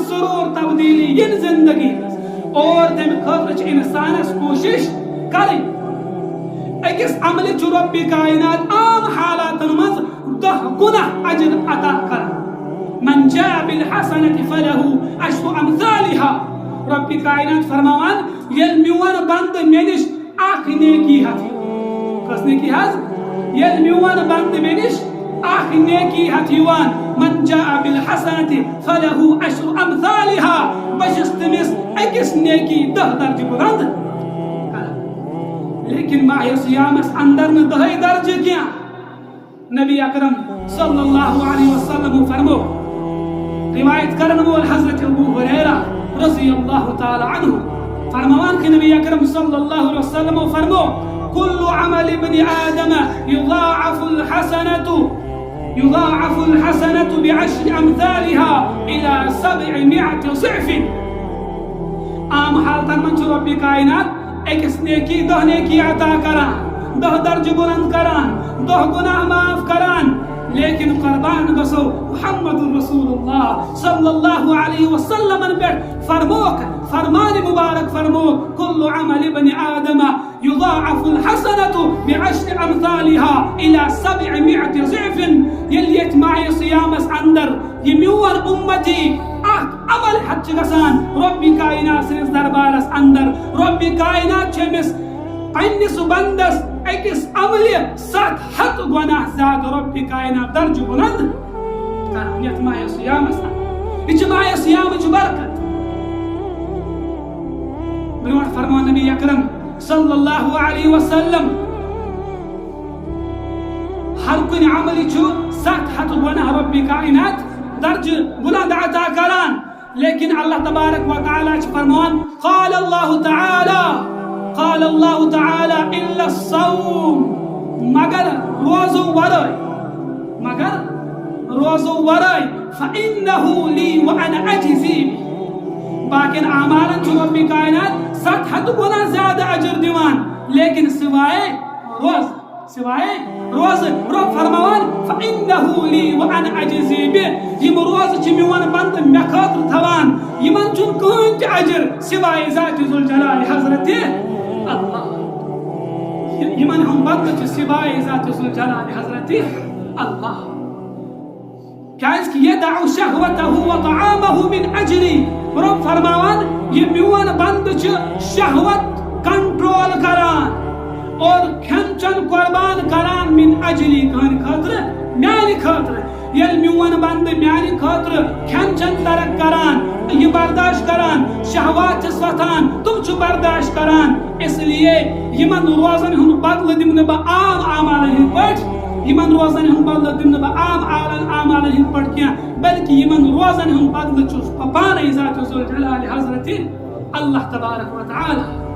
ضرور تبدیلی ین زندگی اور تم خاطر انسانس کوشش کریں اکس عمل رب کائنات عام حالات مز 10 گناہ اجر عطا کر من جاء بالحسنة فله 10 امثالها رب کائنات فرماوان یل میون بند منش اخ نیکی ہتھی کس نیکی ہز یل میون بند منش اخ نیکی ہتھیوان من جاء بالحسنة فله 10 امثالها بشس تمس اکس نیکی 10 درجہ بلند لیکن ماہ سیامس اندر میں 10 درجے کیا نبی اکرم صلی اللہ علیہ وسلم فرمو روایت کرن وول حضرت ابو ہریرہ رضی اللہ تعالی عنہ فرموان کہ نبی اکرم صلی اللہ علیہ وسلم فرمو كل عمل ابن آدم يضاعف الحسنة ب10 امثالها إلى 700 ضعف عام حالتاً من رب کائنات ایکس نیکی 10 نیکی عطا کران 10 درج بلند کران 10 گناہ معاف کران لیکن قربان گسو محمد رسول اللہ صلی اللہ علیہ وسلم بیٹ فرموک فرمان مبارک فرموک كل عمل ابن آدم يضاعف الحسنة ب10 امثالها إلى 700 ضعف یلیت معی صیامس اندر یمیور امتی عمل حج گسان رب کائنات سنس دربارس اندر رب کائنات چمس پنس بندس اکس عمل 700 گناہ زیاد رب کائنات درج بلند کران یت ماہ صیامس یہ ماہ صیام برکت برونٹ فرمان نبی اکرم صلی اللہ علیہ وسلم ہر کن عمل 700 گناہ رب کائنات درج بلند عطا کران لیکن اللہ تبارک و تعالی فرمان قال اللہ تعالی الا الصوم مگر روزو ورائے فإنه لي وأنا أجزي باقی اعمالن چھو رب کائنات 700 گنا زیادہ اجر دیوان لیکن سوائے روز رب فرماوان فإنه لي وأنا أجزي به یم روز چھ میون بند مے خاطر تھوان یمن چھن کہن تہ اجر سوائے ذات ذوالجلال حضرت اللہ یمن ہم بند چھ سوائے ذات ذوالجلال حضرت اللہ کیاز کہ یدع شہوته وطعامه من اجلی رب فرماوان یہ میون بند چھ شہوت کنٹرول کران اور کھن چن قربان کران من اجلی کہن خاطر میانی خاطر یل میون بند میانی خاطر کھن چن ترک کران یہ برداشت کران شہوات وتھان تم چھ برداشت کران اس لیے یمن روزن ہن بدل دمن با عام اعمال ہن پٹ یمن روزن ہن بدل دمن با عام اعمال ہن پٹ کیا بلکہ یمن روزن ہن بدل چھ پانے ذات ذوالجلال حضرت اللہ تبارک و تعالی